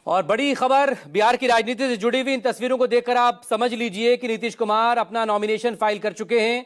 और बड़ी खबर बिहार की राजनीति से जुड़ी हुई इन तस्वीरों को देखकर आप समझ लीजिए कि नीतीश कुमार अपना नॉमिनेशन फाइल कर चुके हैं।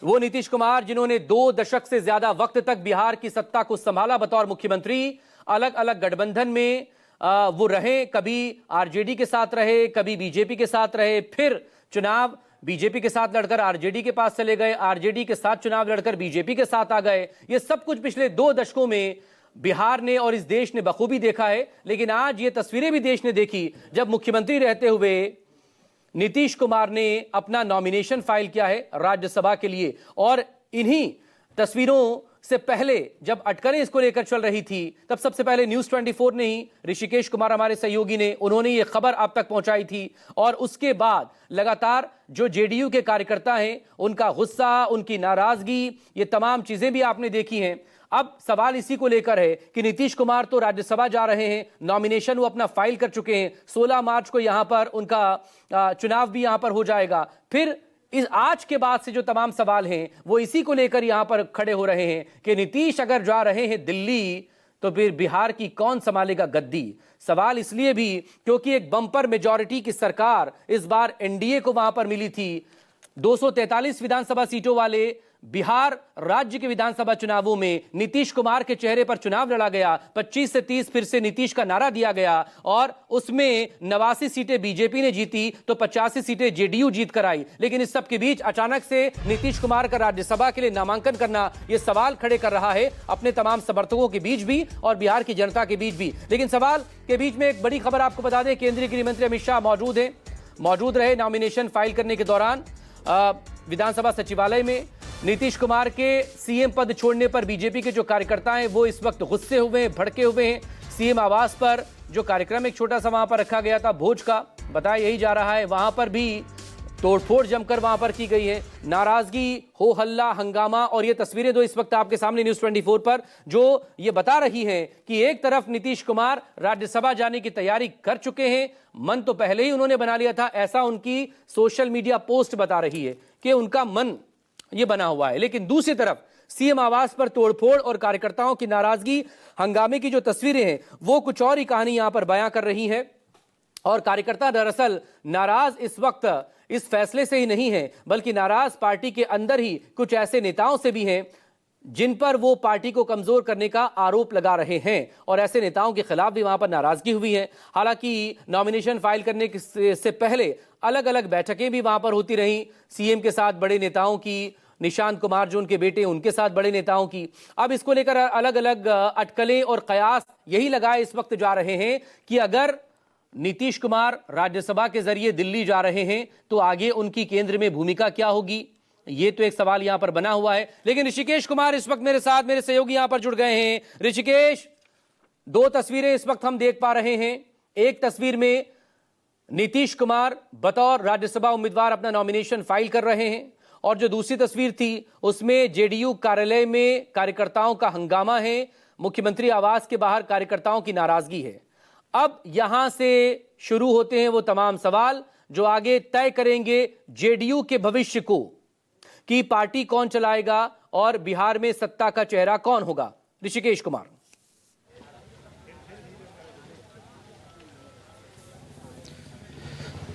वो नीतीश कुमार जिन्होंने 2 दशक से ज्यादा वक्त तक बिहार की सत्ता को संभाला बतौर मुख्यमंत्री, अलग अलग गठबंधन में वो रहे, कभी आरजेडी के साथ रहे, कभी बीजेपी के साथ रहे, फिर चुनाव बीजेपी के साथ लड़कर आरजेडी के पास चले गए, आरजेडी के साथ चुनाव लड़कर बीजेपी के साथ आ गए। ये सब कुछ पिछले 2 दशकों में बिहार ने और इस देश ने बखूबी देखा है। लेकिन आज ये तस्वीरें भी देश ने देखी जब मुख्यमंत्री रहते हुए नीतीश कुमार ने अपना नॉमिनेशन फाइल किया है राज्यसभा के लिए। और इन्हीं तस्वीरों से पहले जब अटकलें इसको लेकर चल रही थी, तब सबसे पहले न्यूज 24 ने ही, ऋषिकेश कुमार हमारे सहयोगी ने, उन्होंने ये खबर आप तक पहुंचाई थी। और उसके बाद लगातार जो जेडीयू के कार्यकर्ता हैं, उनका गुस्सा, उनकी नाराजगी, ये तमाम चीजें भी आपने देखी हैं। अब सवाल इसी को लेकर है कि नीतीश कुमार तो राज्यसभा जा रहे हैं, नॉमिनेशन वो अपना फाइल कर चुके हैं, 16 मार्च को यहां पर उनका चुनाव भी यहां पर हो जाएगा। फिर इस आज के बाद से जो तमाम सवाल हैं वो इसी को लेकर यहां पर खड़े हो रहे हैं कि नीतीश अगर जा रहे हैं दिल्ली तो फिर बिहार की कौन संभालेगा गद्दी। सवाल इसलिए भी क्योंकि एक बम्पर मेजॉरिटी की सरकार इस बार एनडीए को वहां पर मिली थी। 243 विधानसभा सीटों वाले बिहार राज्य के विधानसभा चुनावों में नीतीश कुमार के चेहरे पर चुनाव लड़ा गया। 25 से 30 फिर से नीतीश का नारा दिया गया और उसमें 89 सीटें बीजेपी ने जीती तो 85 सीटें जेडीयू जीत कर आई। लेकिन इस सब के बीच अचानक से नीतीश कुमार का राज्यसभा के लिए नामांकन करना यह सवाल खड़े कर रहा है अपने तमाम समर्थकों के बीच भी और बिहार की जनता के बीच भी। लेकिन सवाल के बीच में एक बड़ी खबर आपको बता दें, केंद्रीय गृह मंत्री अमित शाह मौजूद रहे नॉमिनेशन फाइल करने के दौरान विधानसभा सचिवालय में। नीतीश कुमार के सीएम पद छोड़ने पर बीजेपी के जो कार्यकर्ता हैं वो इस वक्त गुस्से हुए हैं, भड़के हुए हैं। सीएम आवास पर जो कार्यक्रम एक छोटा सा वहां पर रखा गया था भोज का, बताया यही जा रहा है, वहां पर भी तोड़फोड़ जमकर वहां पर की गई है। नाराजगी, हो हल्ला, हंगामा। और ये तस्वीरें दो इस वक्त आपके सामने न्यूज 24 पर जो ये बता रही हैं कि एक तरफ नीतीश कुमार राज्यसभा जाने की तैयारी कर चुके हैं, मन तो पहले ही उन्होंने बना लिया था, ऐसा उनकी सोशल मीडिया पोस्ट बता रही है कि उनका मन ये बना हुआ है। लेकिन दूसरी तरफ सीएम आवास पर तोड़फोड़ और कार्यकर्ताओं की नाराजगी, हंगामे की जो तस्वीरें हैं वो कुछ और ही कहानी यहां पर बयां कर रही है। और कार्यकर्ता दरअसल नाराज इस वक्त इस फैसले से ही नहीं है, बल्कि नाराज पार्टी के अंदर ही कुछ ऐसे नेताओं से भी हैं जिन पर वो पार्टी को कमजोर करने का आरोप लगा रहे हैं। और ऐसे नेताओं के खिलाफ भी वहां पर नाराजगी हुई है। हालांकि नॉमिनेशन फाइल करने से पहले अलग अलग बैठकें भी वहां पर होती रही, सीएम के साथ बड़े नेताओं की, निशांत कुमार जो उनके बेटे उनके साथ बड़े नेताओं की। अब इसको लेकर अलग अलग अटकलें और कयास यही लगाए इस वक्त जा रहे हैं कि अगर नीतीश कुमार राज्यसभा के जरिए दिल्ली जा रहे हैं तो आगे उनकी केंद्र में भूमिका क्या होगी, ये तो एक सवाल यहां पर बना हुआ है। लेकिन ऋषिकेश कुमार इस वक्त मेरे साथ, मेरे सहयोगी यहां पर जुड़ गए हैं। ऋषिकेश, 2 तस्वीरें इस वक्त हम देख पा रहे हैं। एक तस्वीर में नीतीश कुमार बतौर राज्यसभा उम्मीदवार अपना नॉमिनेशन फाइल कर रहे हैं और जो दूसरी तस्वीर थी उसमें जेडीयू कार्यालय में कार्यकर्ताओं का हंगामा है, मुख्यमंत्री आवास के बाहर कार्यकर्ताओं की नाराजगी है। अब यहां से शुरू होते हैं वो तमाम सवाल जो आगे तय करेंगे जेडीयू के भविष्य को, कि पार्टी कौन चलाएगा और बिहार में सत्ता का चेहरा कौन होगा। ऋषिकेश कुमार।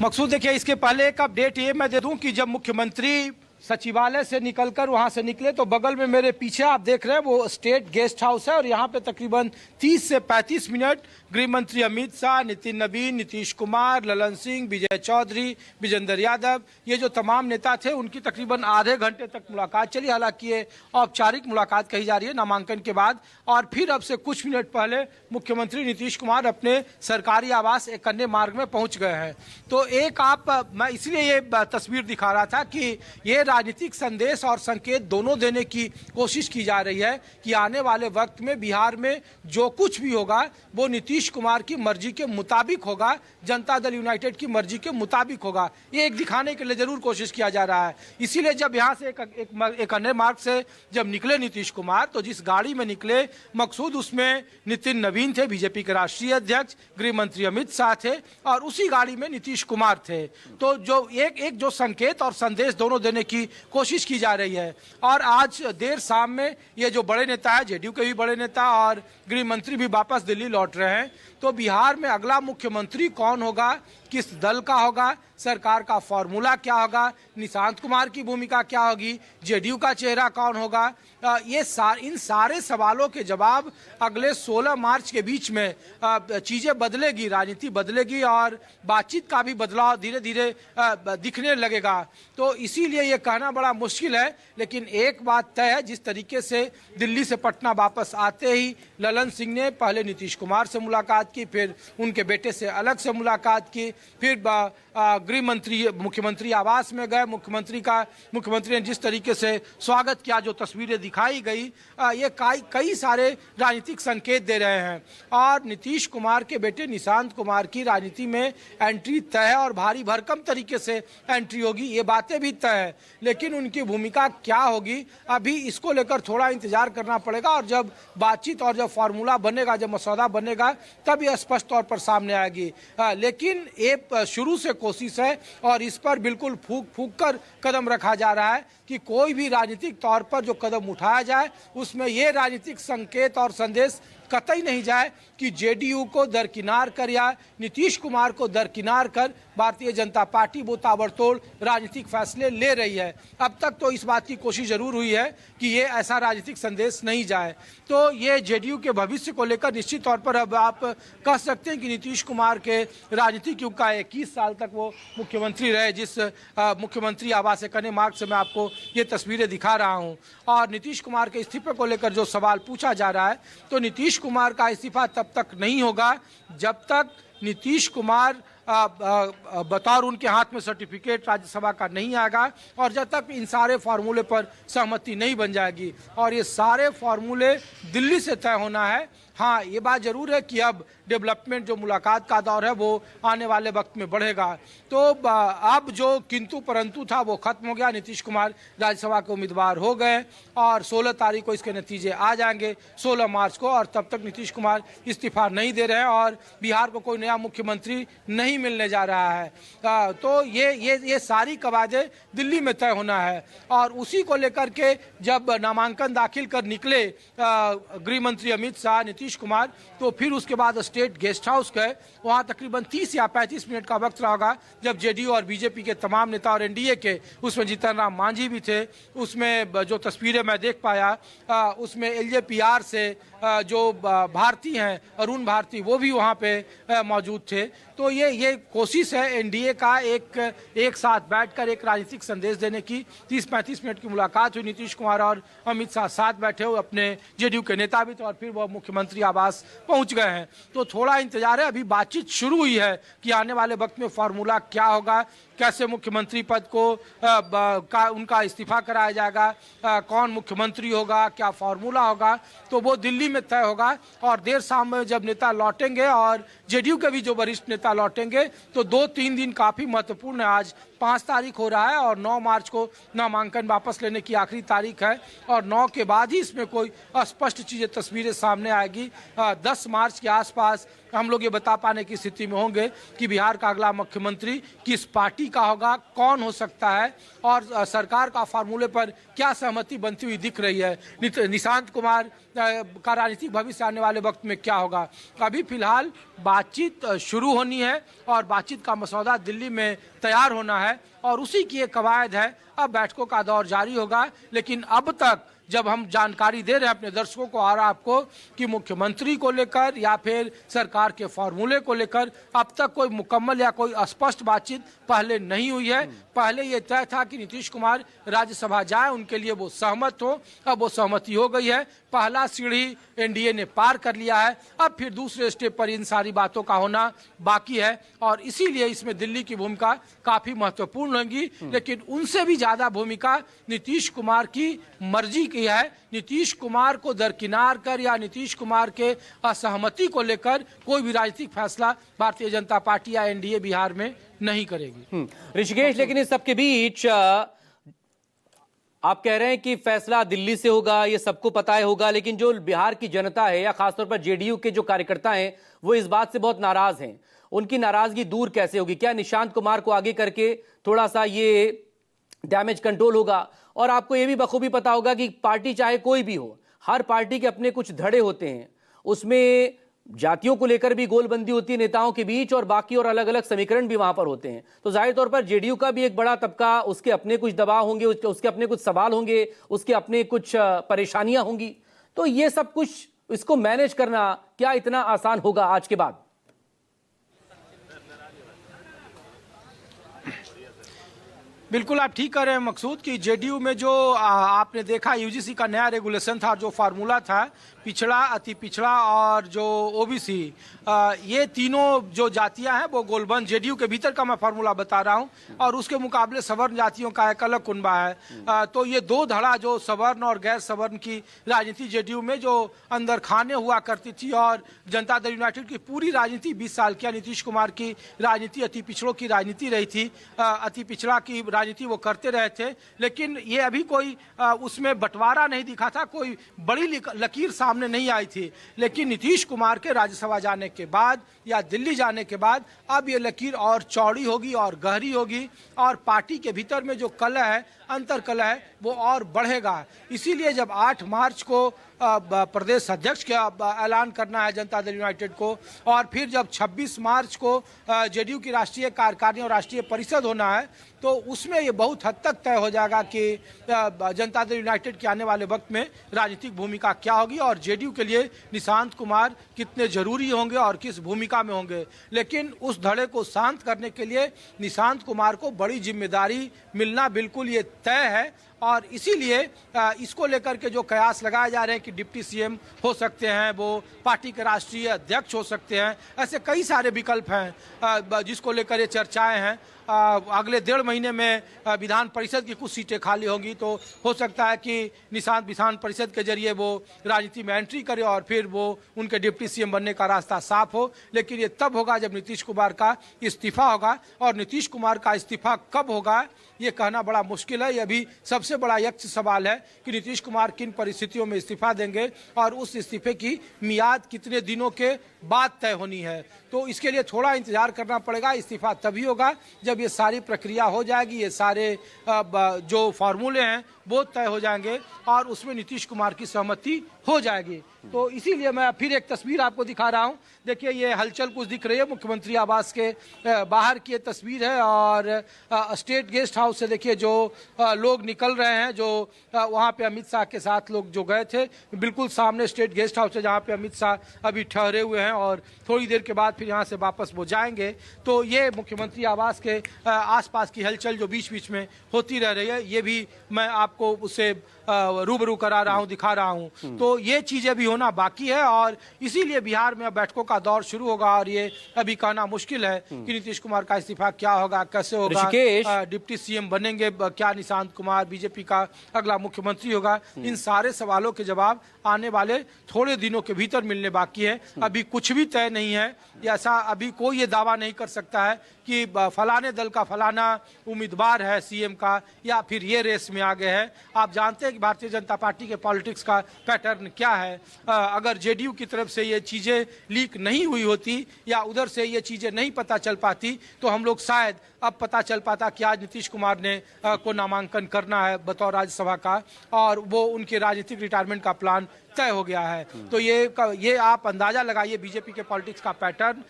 मकसूद देखिए, इसके पहले एक अपडेट ये मैं दे दूं कि जब मुख्यमंत्री सचिवालय से निकलकर वहां से निकले तो बगल में मेरे पीछे आप देख रहे हैं वो स्टेट गेस्ट हाउस है और यहाँ पे तकरीबन 30 से 35 मिनट गृह मंत्री अमित शाह, नितिन नवीन, नीतीश कुमार, ललन सिंह, विजय चौधरी, विजेंद्र यादव, ये जो तमाम नेता थे उनकी तकरीबन आधे घंटे तक मुलाकात चली। हालांकि ये औपचारिक मुलाकात कही जा रही है नामांकन के बाद। और फिर अब से कुछ मिनट पहले मुख्यमंत्री नीतीश कुमार अपने सरकारी आवास एक अन्य मार्ग में पहुंच गए हैं। तो एक मैं इसलिए ये तस्वीर दिखा रहा था कि ये राजनीतिक संदेश और संकेत दोनों देने की कोशिश की जा रही है कि आने वाले वक्त में बिहार में जो कुछ भी होगा वो नीतीश कुमार की मर्जी के मुताबिक होगा, जनता दल यूनाइटेड की मर्जी के मुताबिक होगा। ये एक दिखाने के लिए जरूर कोशिश किया जा रहा है। इसीलिए जब यहाँ से एक अन्य मार्ग से जब निकले नीतीश कुमार तो जिस गाड़ी में निकले मकसूद उसमें नितिन नवीन थे, बीजेपी के राष्ट्रीय अध्यक्ष, गृह मंत्री अमित शाह थे और उसी गाड़ी में नीतीश कुमार थे। तो जो एक जो संकेत और संदेश दोनों देने की कोशिश की जा रही है। और आज देर शाम में ये जो बड़े नेता है, जेडीयू के भी बड़े नेता और गृह मंत्री भी वापस दिल्ली लौट रहे हैं। तो तो बिहार में अगला मुख्यमंत्री कौन होगा, किस दल का होगा, सरकार का फॉर्मूला क्या होगा, निशांत कुमार की भूमिका क्या होगी, जेडीयू का चेहरा कौन होगा, इन सारे सवालों के जवाब अगले 16 मार्च के बीच में चीजें बदलेगी, राजनीति बदलेगी और बातचीत का भी बदलाव धीरे धीरे दिखने लगेगा। तो इसीलिए ये कहना बड़ा मुश्किल है, लेकिन एक बात तय है, जिस तरीके से दिल्ली से पटना वापस आते ही ललन सिंह ने पहले नीतीश कुमार से मुलाकात की, फिर उनके बेटे से अलग से मुलाकात की, फिर गृह मंत्री मुख्यमंत्री आवास में गए, मुख्यमंत्री ने जिस तरीके से स्वागत किया, जो तस्वीरें दिखाई गई, ये कई सारे राजनीतिक संकेत दे रहे हैं। और नीतीश कुमार के बेटे निशांत कुमार की राजनीति में एंट्री तय है और भारी भरकम तरीके से एंट्री होगी, ये बातें भी तय है। लेकिन उनकी भूमिका क्या होगी, अभी इसको लेकर थोड़ा इंतजार करना पड़ेगा और जब बातचीत और जब फॉर्मूला बनेगा, जब मसौदा बनेगा, तब ये स्पष्ट तौर पर सामने आएगी। लेकिन ये शुरू से कोशिश है और इस पर बिल्कुल फूंक कर कदम रखा जा रहा है कि कोई भी राजनीतिक तौर पर जो कदम उठाया जाए उसमें ये राजनीतिक संकेत और संदेश कतई नहीं जाए कि जेडीयू को दरकिनार कर या नीतीश कुमार को दरकिनार कर भारतीय जनता पार्टी वो ताबड़तोड़ राजनीतिक फैसले ले रही है। अब तक तो इस बात की कोशिश जरूर हुई है कि ये ऐसा राजनीतिक संदेश नहीं जाए। तो ये जेडीयू के भविष्य को लेकर निश्चित तौर पर अब आप कह सकते हैं कि नीतीश कुमार के राजनीतिक युग का 21 साल तक वो मुख्यमंत्री रहे, जिस मुख्यमंत्री आवास कने मार्ग से मैं आपको ये तस्वीरें दिखा रहा हूँ। और नीतीश कुमार के इस्तीफे को लेकर जो सवाल पूछा जा रहा है, तो नीतीश कुमार का इस्तीफा तब तक नहीं होगा जब तक नीतीश कुमार बतौर उनके हाथ में सर्टिफिकेट राज्यसभा का नहीं आएगा और जब तक इन सारे फार्मूले पर सहमति नहीं बन जाएगी। और ये सारे फार्मूले दिल्ली से तय होना है। हाँ, ये बात जरूर है कि अब डेवलपमेंट, जो मुलाकात का दौर है, वो आने वाले वक्त में बढ़ेगा। तो अब जो किंतु परंतु था वो खत्म हो गया। नीतीश कुमार राज्यसभा के उम्मीदवार हो गए और 16 तारीख को इसके नतीजे आ जाएंगे, 16 मार्च को, और तब तक नीतीश कुमार इस्तीफा नहीं दे रहे हैं और बिहार को कोई नया मुख्यमंत्री नहीं मिलने जा रहा है। तो ये सारी कवायदें दिल्ली में तय होना है। और उसी को लेकर के जब नामांकन दाखिल कर निकले गृह मंत्री अमित शाह, नीतीश कुमार, तो फिर उसके बाद स्टेट गेस्ट हाउस गए। वहां तकरीबन 30 या 35 मिनट का वक्त रहा होगा, जब जेडीयू और बीजेपी के तमाम नेता और एनडीए के, उसमें जीतन राम मांझी भी थे, उसमें जो तस्वीरें मैं देख पाया, उसमें एलजेपीआर से जो भारती हैं, अरुण भारती, वो भी वहां पे मौजूद थे। तो ये कोशिश है एनडीए का एक साथ बैठकर एक राजनीतिक संदेश देने की। 30-35 मिनट की मुलाकात हुई, नीतीश कुमार और अमित शाह साथ बैठे हुए, अपने जेडीयू के नेता भी थे, और फिर वो मुख्यमंत्री आवास पहुंच गए हैं। तो थोड़ा इंतजार है, अभी बातचीत शुरू हुई है कि आने वाले वक्त में फॉर्मूला क्या होगा, कैसे मुख्यमंत्री पद को उनका इस्तीफा कराया जाएगा, कौन मुख्यमंत्री होगा, क्या फॉर्मूला होगा, तो वो दिल्ली में तय होगा। और देर शाम में जब नेता लौटेंगे और जेडीयू के भी जो वरिष्ठ नेता लौटेंगे, तो 2-3 दिन काफी महत्वपूर्ण है। आज 5 तारीख हो रहा है और 9 मार्च को नामांकन वापस लेने की आखिरी तारीख है और 9 के बाद ही इसमें कोई स्पष्ट चीजें, तस्वीरें सामने आएगी। 10 मार्च के आसपास हम लोग ये बता पाने की स्थिति में होंगे कि बिहार का अगला मुख्यमंत्री किस पार्टी का होगा, कौन हो सकता है और सरकार का फार्मूले पर क्या सहमति बनती हुई दिख रही है। निशांत कुमार का राजनीतिक भविष्य आने वाले वक्त में क्या होगा। अभी फिलहाल बातचीत शुरू होनी है और बातचीत का मसौदा दिल्ली में तैयार होना है और उसी की एक कवायद है। अब बैठकों का दौर जारी होगा, लेकिन अब तक जब हम जानकारी दे रहे हैं अपने दर्शकों को और आपको कि मुख्यमंत्री को लेकर या फिर सरकार के फॉर्मूले को लेकर अब तक कोई मुकम्मल या कोई स्पष्ट बातचीत पहले नहीं हुई है। पहले ये तय था कि नीतीश कुमार राज्यसभा जाए, उनके लिए वो सहमत हो। अब वो सहमति हो गई है, पहला सीढ़ी एनडीए ने पार कर लिया है। अब फिर दूसरे स्टेप पर इन सारी बातों का होना बाकी है और इसीलिए इसमें दिल्ली की भूमिका काफी महत्वपूर्ण होगी। लेकिन उनसे भी ज्यादा भूमिका नीतीश कुमार की मर्जी की है। नीतीश कुमार को दरकिनार कर या नीतीश कुमार के असहमति को लेकर कोई भी राजनीतिक फैसला भारतीय जनता पार्टी या एनडीए बिहार में नहीं करेगी। ऋषिकेश, लेकिन इस सबके बीच आप कह रहे हैं कि फैसला दिल्ली से होगा, ये सबको पता होगा, लेकिन जो बिहार की जनता है या खासतौर पर जेडीयू के जो कार्यकर्ता हैं, वो इस बात से बहुत नाराज हैं। उनकी नाराजगी दूर कैसे होगी? क्या निशांत कुमार को आगे करके थोड़ा सा ये डैमेज कंट्रोल होगा? और आपको ये भी बखूबी पता होगा कि पार्टी चाहे कोई भी हो, हर पार्टी के अपने कुछ धड़े होते हैं, उसमें जातियों को लेकर भी गोलबंदी होती है नेताओं के बीच, और बाकी और अलग अलग समीकरण भी वहां पर होते हैं। तो जाहिर तौर पर जेडीयू का भी एक बड़ा तबका, उसके अपने कुछ दबाव होंगे, उसके अपने कुछ सवाल होंगे, उसके अपने कुछ परेशानियां होंगी। तो ये सब कुछ, इसको मैनेज करना क्या इतना आसान होगा आज के बाद? बिल्कुल आप ठीक कर रहे हैं मकसूद कि जेडीयू में जो आपने देखा यूजीसी का नया रेगुलेशन था, जो फार्मूला था, पिछड़ा, अति पिछड़ा और जो ओबीसी, ये तीनों जो जातियां हैं वो गोलबंद, जेडीयू के भीतर का मैं फार्मूला बता रहा हूं, और उसके मुकाबले सवर्ण जातियों का एक अलग कुनबा है। तो ये दो धड़ा जो सवर्ण और गैर सवर्ण की राजनीति जेडीयू में जो अंदर खाने हुआ करती थी, और जनता दल यूनाइटेड की पूरी राजनीति 20 साल की, नीतीश कुमार की राजनीति अति पिछड़ों की राजनीति रही थी। अति पिछड़ा की राजनीति वो करते रहे थे, लेकिन ये अभी कोई उसमें बंटवारा नहीं दिखा था, कोई बड़ी लकीर सामने नहीं आई थी। लेकिन नीतीश कुमार के राज्यसभा जाने के बाद या दिल्ली जाने के बाद अब ये लकीर और चौड़ी होगी और गहरी होगी, और पार्टी के भीतर में जो कलह है, अंतर कलह है, वो और बढ़ेगा। इसीलिए जब 8 मार्च को प्रदेश अध्यक्ष का ऐलान करना है जनता दल यूनाइटेड को, और फिर जब 26 मार्च को जेडीयू की राष्ट्रीय कार्यकारिणी और राष्ट्रीय परिषद होना है, तो उसमें ये बहुत हद तक तय हो जाएगा कि जनता दल यूनाइटेड के आने वाले वक्त में राजनीतिक भूमिका क्या होगी, और जेडीयू के लिए निशांत कुमार कितने जरूरी होंगे और किस भूमिका में होंगे। लेकिन उस धड़े को शांत करने के लिए निशांत कुमार को बड़ी जिम्मेदारी मिलना बिल्कुल ये तय है, और इसीलिए इसको लेकर के जो कयास लगाए जा रहे हैं कि डिप्टी सीएम हो सकते हैं, वो पार्टी के राष्ट्रीय अध्यक्ष हो सकते हैं, ऐसे कई सारे विकल्प हैं जिसको लेकर ये चर्चाएं हैं। अगले 1.5 महीने में विधान परिषद की कुछ सीटें खाली होंगी, तो हो सकता है कि निशांत विधान परिषद के जरिए वो राजनीति में एंट्री करे और फिर वो उनके डिप्टी सीएम बनने का रास्ता साफ हो। लेकिन ये तब होगा जब नीतीश कुमार का इस्तीफा होगा, और नीतीश कुमार का इस्तीफा कब होगा ये कहना बड़ा मुश्किल है। ये अभी सबसे बड़ा यक्ष सवाल है कि नीतीश कुमार किन परिस्थितियों में इस्तीफा देंगे, और उस इस्तीफे की मियाद कितने दिनों के बाद तय होनी है। तो इसके लिए थोड़ा इंतजार करना पड़ेगा। इस्तीफा तभी होगा जब ये सारी प्रक्रिया हो जाएगी, ये सारे जो फार्मूले हैं वो तय हो जाएंगे, और उसमें नीतीश कुमार की सहमति हो जाएगी। तो इसीलिए मैं फिर एक तस्वीर आपको दिखा रहा हूं। देखिए, ये हलचल कुछ दिख रही है, मुख्यमंत्री आवास के बाहर की ये तस्वीर है, और स्टेट गेस्ट हाउस से देखिए जो लोग निकल रहे हैं, जो वहां पे अमित शाह के साथ लोग जो गए थे, बिल्कुल सामने स्टेट गेस्ट हाउस है जहां पे अमित शाह अभी ठहरे हुए हैं, और थोड़ी देर के बाद फिर यहाँ से वापस वो जाएंगे। तो ये मुख्यमंत्री आवास के आसपास की हलचल जो बीच बीच में होती रह रही है, ये भी मैं आपको उससे रूबरू करा रहा हूं, दिखा रहा हूं। तो ये चीजें भी होना बाकी है, और इसीलिए बिहार में बैठकों का दौर शुरू होगा, और ये अभी कहना मुश्किल है कि नीतीश कुमार का इस्तीफा क्या होगा, कैसे होगा, डिप्टी सीएम बनेंगे क्या निशांत कुमार, बीजेपी का अगला मुख्यमंत्री होगा। इन सारे सवालों के जवाब आने वाले थोड़े दिनों के भीतर मिलने बाकी है। अभी कुछ भी तय नहीं है, ऐसा अभी कोई ये दावा नहीं कर सकता है कि फलाने दल का फलाना उम्मीदवार है सीएम का, या फिर ये रेस में आगे है। आप जानते हैं कि भारतीय जनता पार्टी के पॉलिटिक्स का पैटर्न क्या है। अगर जेडीयू की तरफ से ये चीजें लीक नहीं हुई होती, या उधर से ये चीजें नहीं पता चल पाती, तो हम लोग शायद अब पता चल पाता कि आज नीतीश कुमार ने को नामांकन करना है बतौर राज्यसभा का, और वो उनके राजनीतिक रिटायरमेंट का प्लान तय हो गया है। तो ये आप अंदाजा लगाइए बीजेपी के पॉलिटिक्स का पैटर्न।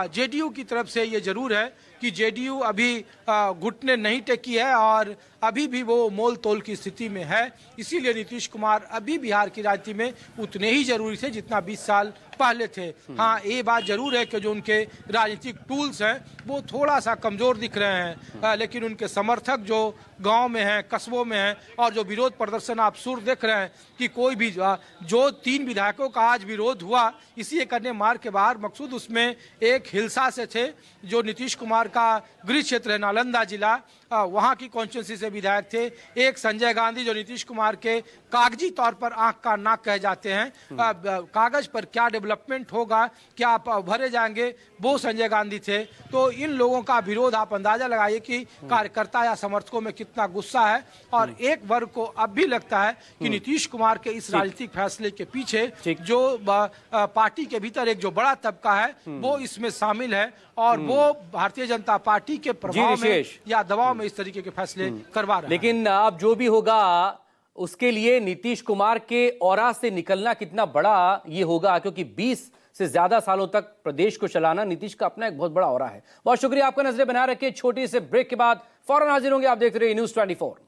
जेडीयू की तरफ से ये जरूर है कि जेडीयू अभी घुटने नहीं टेकी है, और अभी भी वो मोल तोल की स्थिति में है। इसीलिए नीतीश कुमार अभी बिहार की राजनीति में उतने ही जरूरी थे जितना 20 साल पहले थे। हाँ, ये बात जरूर है कि जो उनके राजनीतिक टूल्स हैं वो थोड़ा सा कमजोर दिख रहे हैं, लेकिन उनके समर्थक जो गांव में हैं, कस्बों में हैं, और जो विरोध प्रदर्शन आप सुर देख रहे हैं कि कोई भी जो 3 विधायकों का आज विरोध हुआ इसी एक अन्य मार्ग के बाहर, मकसूद उसमें एक हिलसा से थे जो नीतीश कुमार का गृह क्षेत्र है नालंदा जिला, वहां की कॉन्स्टिट्यूंसी से विधायक थे। एक संजय गांधी जो नीतीश कुमार के कागजी तौर पर आंख का नाक कहे जाते हैं, कागज पर क्या डेवलपमेंट होगा, क्या भरे जाएंगे, वो संजय गांधी थे। तो इन लोगों का विरोध आप अंदाजा लगाइए कि कार्यकर्ता या समर्थकों में कितना गुस्सा है, और एक वर्ग को अब भी लगता है कि नीतीश कुमार के इस राजनीतिक फैसले के पीछे जो पार्टी के भीतर एक जो बड़ा तबका है वो इसमें शामिल है, और वो भारतीय जनता पार्टी के प्रभाव में या दबाव में इस तरीके के फैसले करवा रहा है। लेकिन अब जो भी होगा उसके लिए नीतीश कुमार के ऑरा से निकलना कितना बड़ा ये होगा, क्योंकि 20 से ज्यादा सालों तक प्रदेश को चलाना नीतीश का अपना एक बहुत बड़ा औरा है। बहुत शुक्रिया, आपका नजरें बनाए रखिए। छोटी से ब्रेक के बाद फौरन हाजिर होंगे। आप देख रहे हैं न्यूज़ 24।